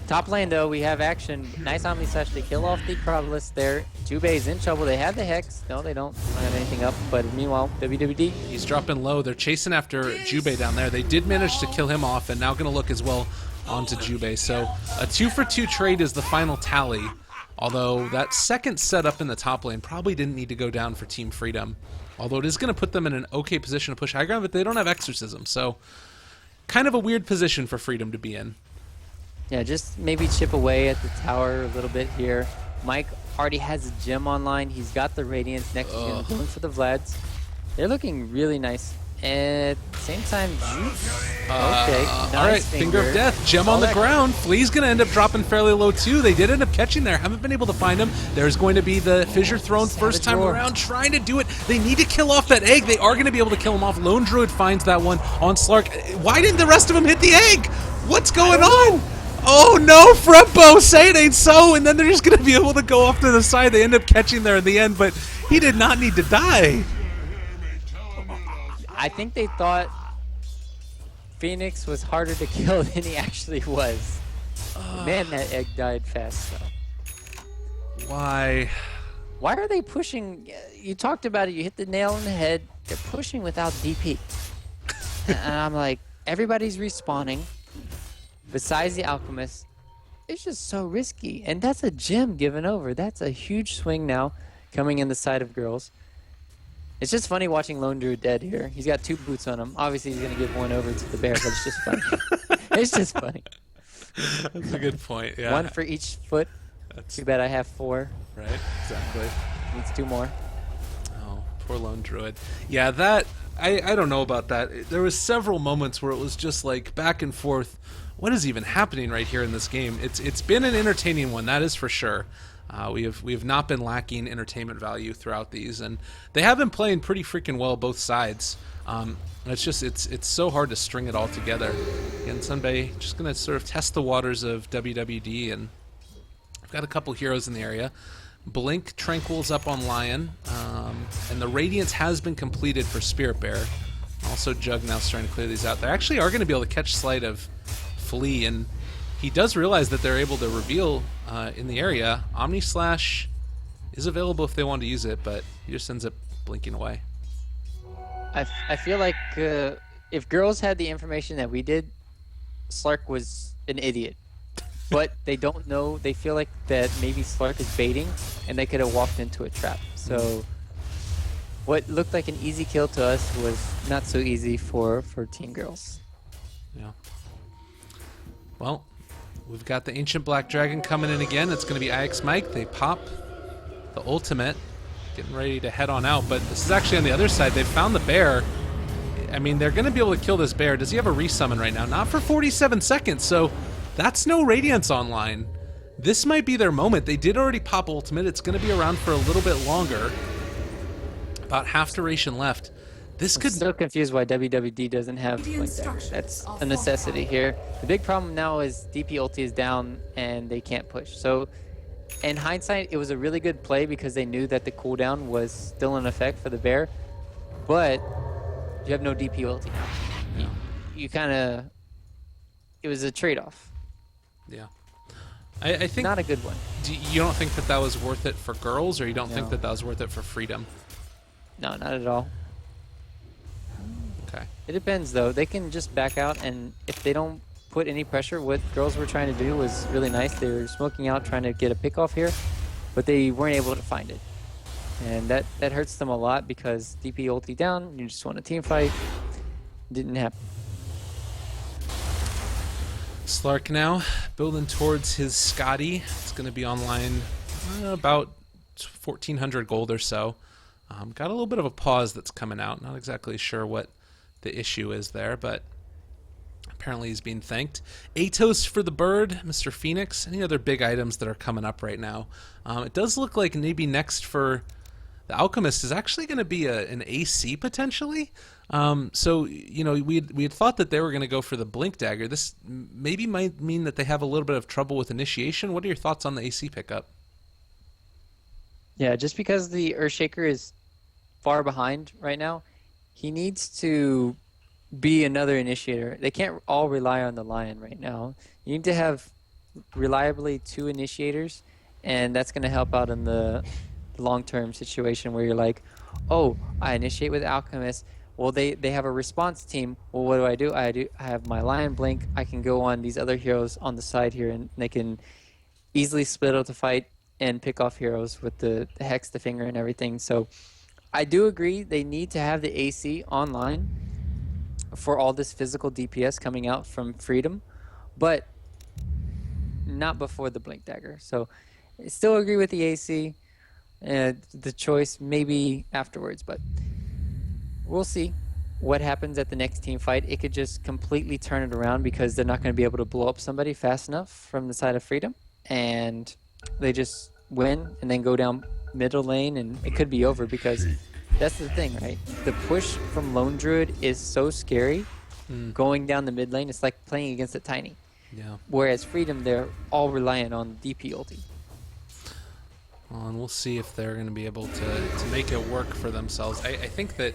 Top lane though, we have action. Nice Omni Slash to kill off the Crowdless there. Jubei's in trouble. They had the Hex. No, they don't have anything up. But meanwhile, WWD. He's dropping low. They're chasing after Jubei down there. They did manage to kill him off, and now going to look as well onto Jubei. So a 2-for-2 trade is the final tally. Although that second setup in the top lane probably didn't need to go down for Team Freedom. Although it is going to put them in an okay position to push high ground, but they don't have Exorcism. So kind of a weird position for Freedom to be in. Yeah, just maybe chip away at the tower a little bit here. Mike already has a gem online. He's got the Radiance next to him, going for the Vlads. They're looking really nice. At the same time, okay, nice all right, Finger of Death, gem on the ground. Flea's going to end up dropping fairly low too. They did end up catching there. Haven't been able to find him. There's going to be the fissure thrown first time around, trying to do it. They need to kill off that egg. They are going to be able to kill him off. Lone Druid finds that one on Slark. Why didn't the rest of them hit the egg? What's going on? Oh no, Frempo, say it ain't so, and then they're just going to be able to go off to the side. They end up catching there in the end, but he did not need to die. I think they thought Phoenix was harder to kill than he actually was. Man, that egg died fast, though. Why? Why are they pushing? You talked about it. You hit the nail on the head. They're pushing without DP. And I'm like, everybody's respawning. Besides the Alchemist, it's just so risky. And that's a gem given over. That's a huge swing now coming in the side of girls. It's just funny watching Lone Druid dead here. He's got 2 boots on him. Obviously, he's going to give one over to the bear, but it's just funny. It's just funny. That's a good point, yeah. 1 for each foot. Too bad I have 4. Right, exactly. Needs 2 more. Oh, poor Lone Druid. Yeah, that, I don't know about that. There was several moments where it was just like back and forth. What is even happening right here in this game? It's been an entertaining one, that is for sure. We have not been lacking entertainment value throughout these, and they have been playing pretty freaking well both sides. It's just it's so hard to string it all together. And Sunbay just gonna sort of test the waters of WWD, and I've got a couple heroes in the area. Blink Tranquil's up on Lion, and the Radiance has been completed for Spirit Bear. Also Jug now starting to clear these out. They actually are going to be able to catch sight of Flea, and he does realize that they're able to reveal in the area. Omni Slash is available if they want to use it, but he just ends up blinking away. I feel like if girls had the information that we did, Slark was an idiot. But they don't know. They feel like that maybe Slark is baiting, and they could have walked into a trap. So what looked like an easy kill to us was not so easy for Team Girls. Yeah. Well, we've got the Ancient Black Dragon coming in again. It's going to be IX Mike. They pop the ultimate, getting ready to head on out. But this is actually on the other side. They've found the bear. I mean, they're going to be able to kill this bear. Does he have a resummon right now? Not for 47 seconds, so that's no Radiance online. This might be their moment. They did already pop ultimate. It's going to be around for a little bit longer. About half duration left. This could... I'm still confused why WWD doesn't have Blink Dagger. That's a necessity here. The big problem now is DP ulti is down and they can't push. So in hindsight, it was a really good play because they knew that the cooldown was still in effect for the bear. But you have no DP ulti now. You kind of... It was a trade-off. Yeah. I think... Not a good one. You don't think that that was worth it for girls, or you don't think that that was worth it for freedom? No, not at all. Okay. It depends, though. They can just back out, and if they don't put any pressure, what girls were trying to do was really nice. They were smoking out, trying to get a pick off here, but they weren't able to find it. And that hurts them a lot because DP ulti down, you just want a team fight. Didn't happen. Slark now building towards his Scotty. It's going to be online about 1,400 gold or so. Got a little bit of a pause that's coming out. Not exactly sure what the issue is there, but apparently he's being thanked. Atos for the bird, Mr. Phoenix. Any other big items that are coming up right now? It does look like maybe next for the Alchemist is actually going to be an AC potentially. So, you know, we had thought that they were going to go for the Blink Dagger. This maybe might mean that they have a little bit of trouble with initiation. What are your thoughts on the AC pickup? Yeah, just because the Earthshaker is far behind right now, he needs to be another initiator. They can't all rely on the Lion right now. You need to have reliably 2 initiators, and that's going to help out in the long-term situation where you're like, oh, I initiate with Alchemist. Well, they have a response team. Well, what do? I have my Lion Blink. I can go on these other heroes on the side here, and they can easily split out the fight and pick off heroes with the Hex, the Finger, and everything. So I do agree they need to have the AC online for all this physical DPS coming out from Freedom, but not before the Blink Dagger. So I still agree with the AC. The choice maybe afterwards, but we'll see what happens at the next team fight. It could just completely turn it around because they're not going to be able to blow up somebody fast enough from the side of Freedom, and they just win and then go down middle lane, and it could be over because that's the thing, right? The push from Lone Druid is so scary. Going down the mid lane, it's like playing against a Tiny. Yeah. Whereas Freedom, they're all reliant on DP ulti. Well, and we'll see if they're going to be able to make it work for themselves. I think that,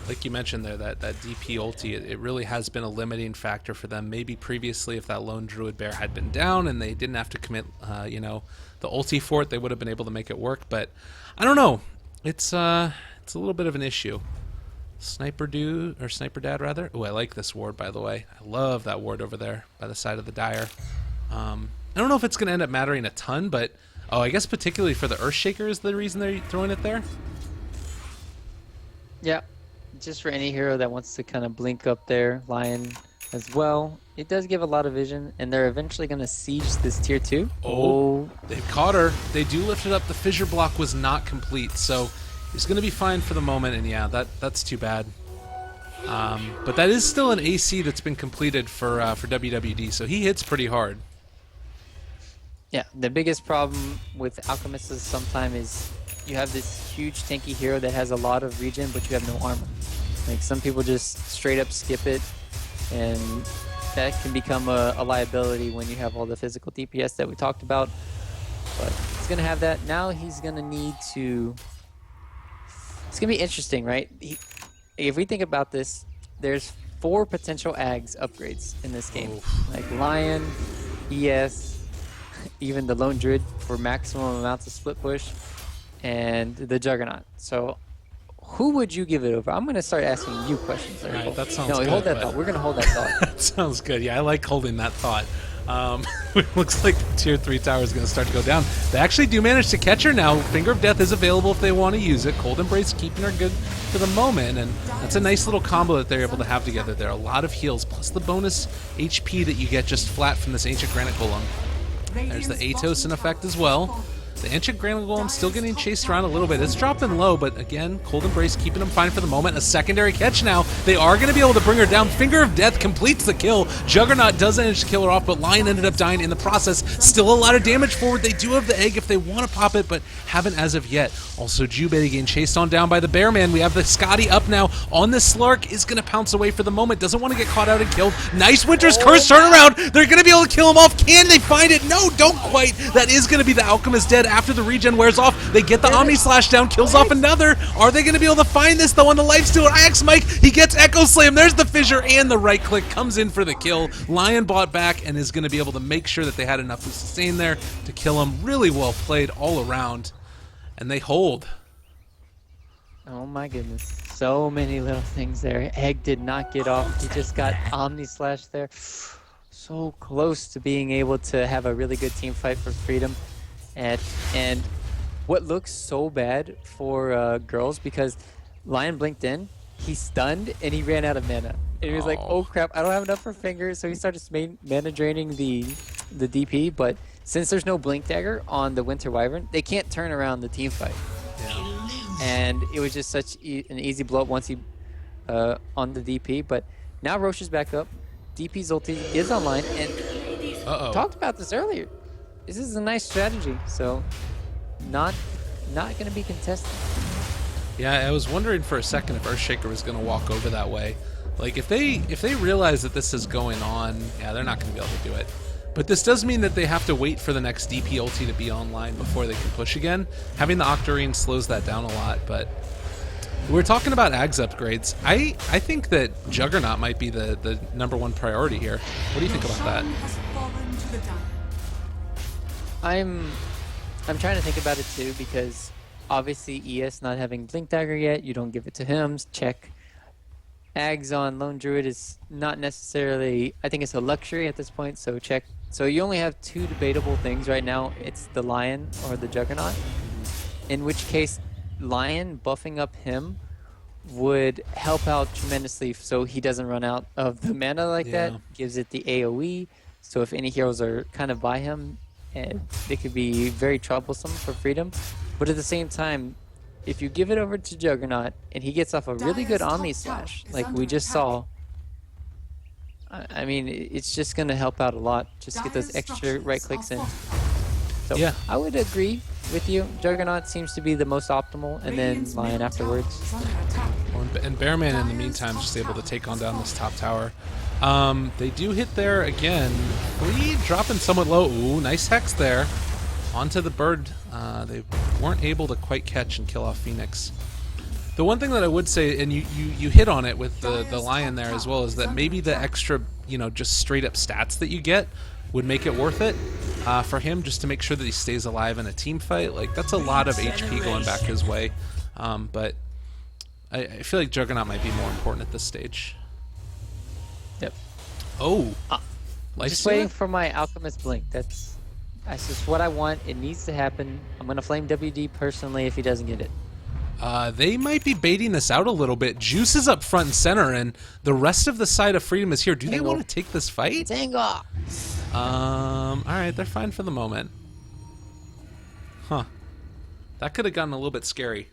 like you mentioned there, that DP ulti, it really has been a limiting factor for them. Maybe previously, if that Lone Druid Bear had been down and they didn't have to commit, you know, the ulti for it, they would have been able to make it work. But I don't know. It's a little bit of an issue. Sniper Dad rather. Oh, I like this ward, by the way. I love that ward over there by the side of the Dire. I don't know if it's going to end up mattering a ton, but oh, I guess particularly for the Earthshaker is the reason they're throwing it there? Yeah, just for any hero that wants to kind of blink up there, Lion as well. It does give a lot of vision, and they're eventually going to siege this tier 2. Oh, they've caught her. They do lift it up. The fissure block was not complete, so he's going to be fine for the moment, and yeah, that's too bad. But that is still an AC that's been completed for WWD, so he hits pretty hard. Yeah, the biggest problem with Alchemists sometimes is you have this huge tanky hero that has a lot of regen, but you have no armor. Like, some people just straight up skip it, and that can become a liability when you have all the physical DPS that we talked about. But he's going to have that. Now he's going to need to... It's going to be interesting, right? If we think about this, there's 4 potential AGS upgrades in this game. Like Lion, ES, even the Lone Druid for maximum amounts of split push, and the Juggernaut. So who would you give it over? I'm going to start asking you questions. All right, that sounds good. good. Hold that thought. We're going to hold that thought. That sounds good. Yeah, I like holding that thought. Looks like the tier 3 tower is going to start to go down. They actually do manage to catch her now. Finger of Death is available if they want to use it. Cold Embrace keeping her good for the moment, and that's a nice little combo that they're able to have together there. A lot of heals, plus the bonus HP that you get just flat from this Ancient Granite Golem. There's the Atos in effect as well. The Ancient Granite Golem still getting chased around a little bit. It's dropping low, but again, Cold Embrace keeping them fine for the moment. A secondary catch now. They are going to be able to bring her down. Finger of Death completes the kill. Juggernaut does manage to kill her off, but Lion ended up dying in the process. Still a lot of damage forward. They do have the egg if they want to pop it, but haven't as of yet. Also, Jubei getting chased on down by the Bearman. We have the Scotty up now on the Slark. Is going to pounce away for the moment. Doesn't want to get caught out and killed. Nice Winter's Curse turnaround. They're going to be able to kill him off. Can they find it? No, don't quite. That is going to be the Alchemist dead after the regen wears off. They get the Omni Slash down, kills off another. Are they going to be able to find this though on the lifesteal? Axe Mike, he gets Echo Slam. There's the fissure and the right click comes in for the kill. Lion bought back and is going to be able to make sure that they had enough to sustain there to kill him. Really well played all around. And they hold. Oh my goodness. So many little things there. Egg did not get off. He just got Omni Slash there. So close to being able to have a really good team fight for freedom. And what looks so bad for girls, because Lion blinked in, he stunned, and he ran out of mana. And he was like, oh crap, I don't have enough for fingers, so he started mana draining the DP, but since there's no Blink Dagger on the Winter Wyvern, they can't turn around the team fight. Yeah. And it was just such an easy blow up once he on the DP, but now Roche is back up. DP's ulti is online, and talked about this earlier. This is a nice strategy, so not going to be contested. Yeah, I was wondering for a second if Earthshaker was going to walk over that way. Like, if they realize that this is going on, yeah, they're not going to be able to do it. But this does mean that they have to wait for the next DP ulti to be online before they can push again. Having the Octarine slows that down a lot, but we're talking about Ags upgrades. I think that Juggernaut might be the #1 priority here. What do you think about that? I'm trying to think about it too, because obviously ES not having Blink Dagger yet, you don't give it to him. Check. Ags on Lone Druid is not necessarily, I think it's a luxury at this point, so check. So you only have two debatable things right now. It's the Lion or the Juggernaut. In which case, Lion buffing up him would help out tremendously so he doesn't run out of the mana like that. Gives it the AoE, so if any heroes are kind of by him, and they could be very troublesome for freedom. But at the same time, if you give it over to Juggernaut and he gets off a really good Omni Slash, like we just saw, I mean, it's just going to help out a lot. Just get those extra right clicks in. So yeah, I would agree with you. Juggernaut seems to be the most optimal, and then Lion afterwards. And Bearman in the meantime is just able to take on down this top tower. They do hit there again. Flea dropping somewhat low. Ooh, nice hex there. Onto the bird. They weren't able to quite catch and kill off Phoenix. The one thing that I would say, and you hit on it with the Lion there as well, is that maybe the extra, just straight up stats that you get would make it worth it for him, just to make sure that he stays alive in a team fight. Like, that's a lot of HP going back his way. But I feel like Juggernaut might be more important at this stage. Yep. Oh. Just waiting for my Alchemist Blink. That's just what I want. It needs to happen. I'm going to flame WD personally if he doesn't get it. They might be baiting this out a little bit. Juice is up front and center, and the rest of the side of Freedom is here. Do they want to take this fight? Tango! Alright, they're fine for the moment. Huh. That could have gotten a little bit scary.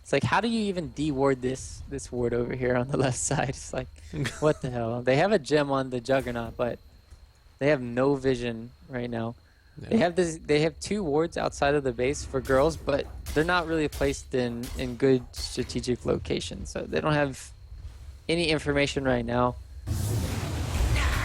It's like, how do you even de-ward this ward over here on the left side? It's like, what the hell? They have a gem on the Juggernaut, but they have no vision right now. Yeah. They have two wards outside of the base for girls, but they're not really placed in good strategic locations, so they don't have any information right now.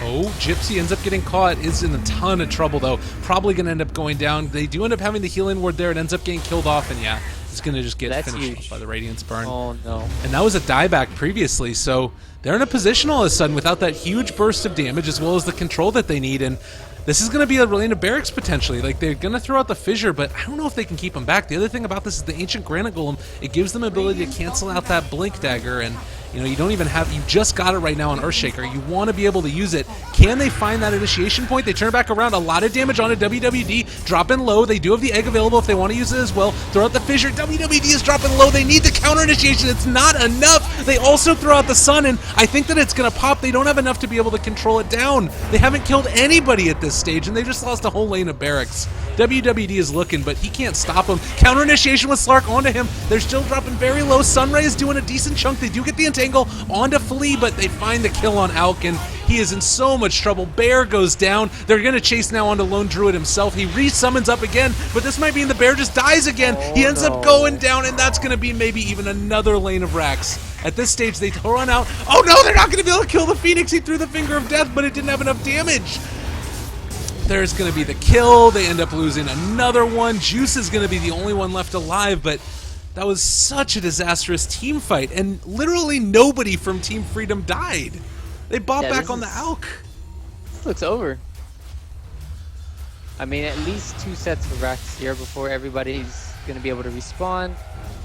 Oh, Gypsy ends up getting caught, is in a ton of trouble though. Probably going to end up going down. They do end up having the healing ward there. It ends up getting killed off, and yeah, it's going to just get finished off by the Radiance Burn. Oh no. And that was a dieback previously, so they're in a position all of a sudden without that huge burst of damage as well as the control that they need, and this is going to be a Relena Barracks potentially. Like, they're going to throw out the fissure, but I don't know if they can keep them back. The other thing about this is the Ancient Granite Golem. It gives them ability to cancel out that Blink Dagger, and you don't even have, you just got it right now on Earthshaker. You want to be able to use it. Can they find that initiation point? They turn back around. A lot of damage onto WWD. Dropping low. They do have the egg available if they want to use it as well. Throw out the fissure. WWD is dropping low. They need the counter initiation. It's not enough. They also throw out the sun, and I think that it's going to pop. They don't have enough to be able to control it down. They haven't killed anybody at this stage, and they just lost a whole lane of barracks. WWD is looking, but he can't stop him. Counter initiation with Slark onto him. They're still dropping very low. Sunray is doing a decent chunk. They do get the entangle onto Flea, but they find the kill on Alkin. He is in so much trouble. Bear goes down. They're going to chase now onto Lone Druid himself. He re-summons up again, but this might mean the Bear just dies again. He ends up going down, and that's going to be maybe even another lane of racks. At this stage, they run out. Oh no, they're not going to be able to kill the Phoenix. He threw the Finger of Death, but it didn't have enough damage. There's going to be the kill. They end up losing another one. Juice is going to be the only one left alive, but that was such a disastrous team fight, and literally nobody from Team Freedom died. They bought back on the Alk. This looks over. I mean, at least 2 sets of racks here before everybody's going to be able to respawn.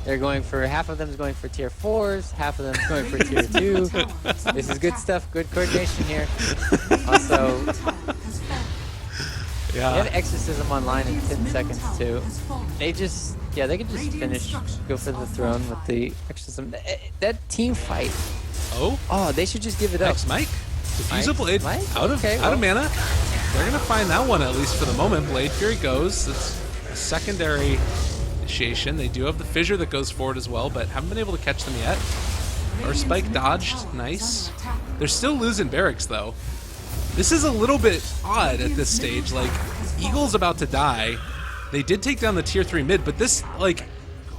They're going for, half of them is going for tier 4s, half of them is going for tier 2. This is good stuff, good coordination here. Also, they have Exorcism online in 10 seconds too. They just, yeah, they can just finish, go for the throne with the Exorcism. That team fight. Oh, they should just give it up. Next Mike. Diffuse a Blade. Mike? Out of mana. They're going to find that one, at least for the moment. Blade Fury goes. It's a secondary initiation. They do have the Fissure that goes forward as well, but haven't been able to catch them yet. Or Spike dodged. Nice. They're still losing barracks, though. This is a little bit odd at this stage. Like, Eagle's about to die. They did take down the tier 3 mid, but this, like,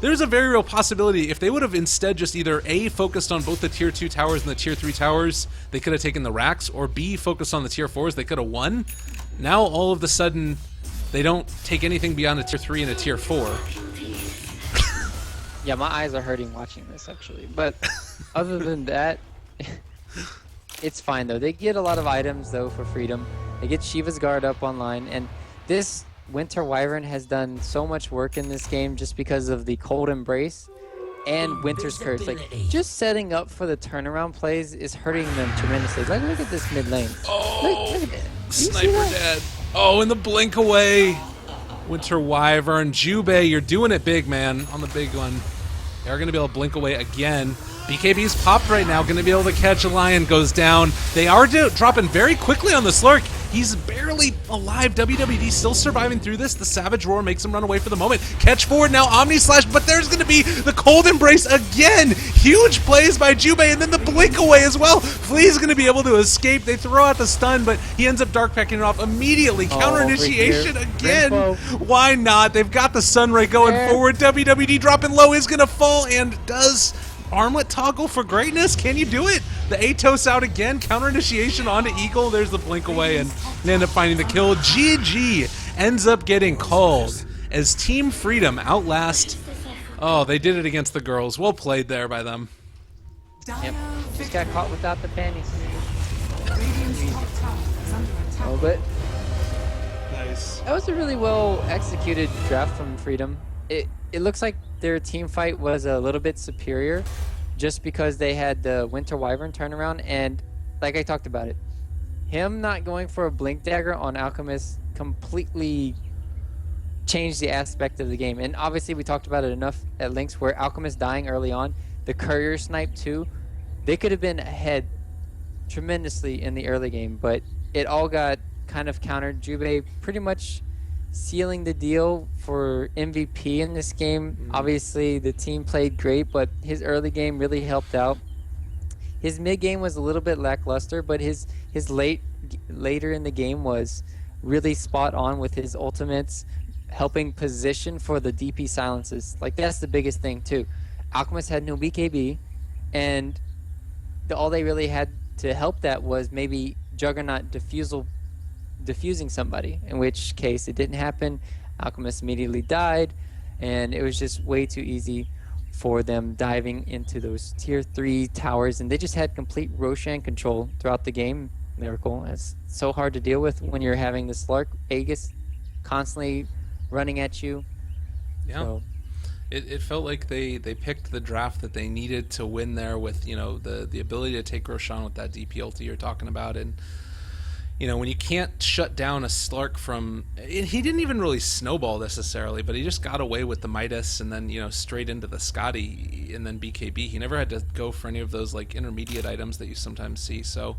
there's a very real possibility if they would have instead just either A, focused on both the tier 2 towers and the tier 3 towers, they could have taken the racks, or B, focused on the tier 4s, they could have won. Now, all of a sudden, they don't take anything beyond a tier 3 and a tier 4. Yeah, my eyes are hurting watching this, actually. But other than that, it's fine, though. They get a lot of items, though, for Freedom. They get Shiva's Guard up online, and this Winter Wyvern has done so much work in this game just because of the Cold Embrace and Winter's Curse. Like, just setting up for the turnaround plays is hurting them tremendously. Like, look at this mid lane. Oh, look at that. Sniper dead. Oh, and the blink away. Winter Wyvern. Jubei, you're doing it big, man, on the big one. They're going to be able to blink away again. BKB's popped right now, going to be able to catch a Lion, goes down. They are dropping very quickly on the Slurk. He's barely alive. WWD still surviving through this. The Savage Roar makes him run away for the moment. Catch forward now, Omni Slash, but there's going to be the Cold Embrace again. Huge plays by Jubei, and then the blink away as well. Flea's going to be able to escape. They throw out the stun, but he ends up dark packing it off immediately. Counter initiation again. Why not? They've got the Sunray going forward. WWD dropping low is going to fall, and does Armlet toggle for greatness? Can you do it? The Atos out again. Counter initiation onto Eagle. There's the blink away, and they end up finding the kill. GG ends up getting called as Team Freedom outlast. Oh, they did it against the girls. Well played there by them. Yep. Just got caught without the panties. Oh, but Nice. that was a really well executed draft from Freedom. It looks like their team fight was a little bit superior just because they had the Winter Wyvern turnaround, and like I talked about it, him not going for a Blink Dagger on Alchemist completely changed the aspect of the game. And obviously we talked about it enough at Lynx where Alchemist dying early on, the Courier snipe too, they could have been ahead tremendously in the early game, but it all got kind of countered. Jubei pretty much sealing the deal for MVP in this game. Obviously the team played great, but his early game really helped out. His mid game was a little bit lackluster, but his later in the game was really spot on with his ultimates, helping position for the DP silences. Like, that's the biggest thing too. Alchemist had no BKB, and all they really had to help that was maybe Juggernaut diffusing somebody, in which case it didn't happen. Alchemist immediately died, and it was just way too easy for them diving into those tier 3 towers, and they just had complete Roshan control throughout the game. Lyrical. It's so hard to deal with when you're having this Slark Aegis constantly running at you. Yeah. So, It felt like they picked the draft that they needed to win there with, you know, the ability to take Roshan with that DP ulti you're talking about. And you know, when you can't shut down a Slark from, he didn't even really snowball necessarily, but he just got away with the Midas and then, you know, straight into the Scotty and then BKB. He never had to go for any of those like intermediate items that you sometimes see. So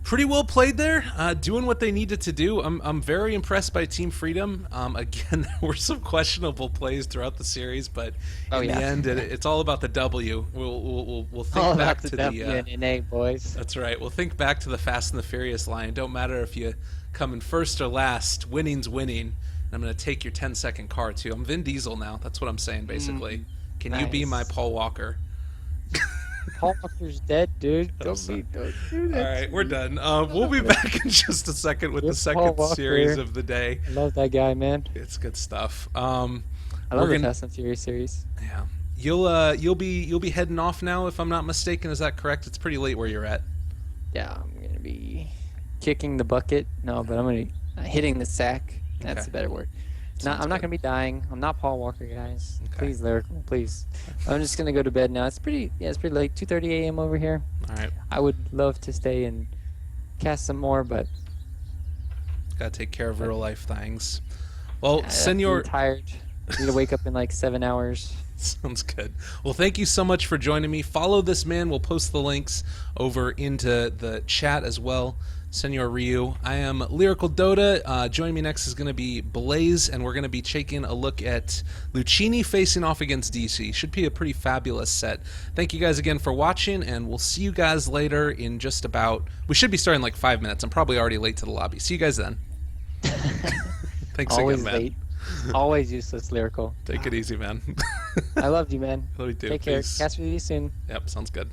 pretty well played there, doing what they needed to do. I'm very impressed by Team Freedom. Again, there were some questionable plays throughout the series, but in the end, it's all about the W. We'll think all back about the to W the. and NA, boys. That's right. We'll think back to the Fast and the Furious line. Don't matter if you come in first or last. Winning's winning. And I'm gonna take your 10-second car too. I'm Vin Diesel now. That's what I'm saying basically. Can you be my Paul Walker? Paul Walker's dead, dude. Don't do that. All right, we're done. We'll be back in just a second with the second series of the day. I love that guy, man. It's good stuff. I love the Fast and Furious series. Yeah, you'll be heading off now, if I'm not mistaken. Is that correct? It's pretty late where you're at. Yeah, I'm gonna be kicking the bucket. No, but I'm gonna hitting the sack. That's a better word. I'm not gonna be dying. I'm not Paul Walker, guys. Okay. Please, Lyrical, please. I'm just gonna go to bed now. It's pretty late. 2:30 a.m. over here. All right. I would love to stay and cast some more, but gotta take care of real life things. Well, I'm tired. Need to wake up in like 7 hours. Sounds good. Well, thank you so much for joining me. Follow this man. We'll post the links over into the chat as well. Senor Ryuu. I am Lyrical Dota. Joining me next is going to be Blaze, and we're going to be taking a look at Lucchini facing off against DC. Should be a pretty fabulous set. Thank you guys again for watching, and we'll see you guys later in just about... We should be starting in like 5 minutes. I'm probably already late to the lobby. See you guys then. Thanks Always again, man. late. Always useless, Lyrical. Take it easy, man. I loved you, man. Love you too. Take care. Peace. Cast with you soon. Yep, sounds good.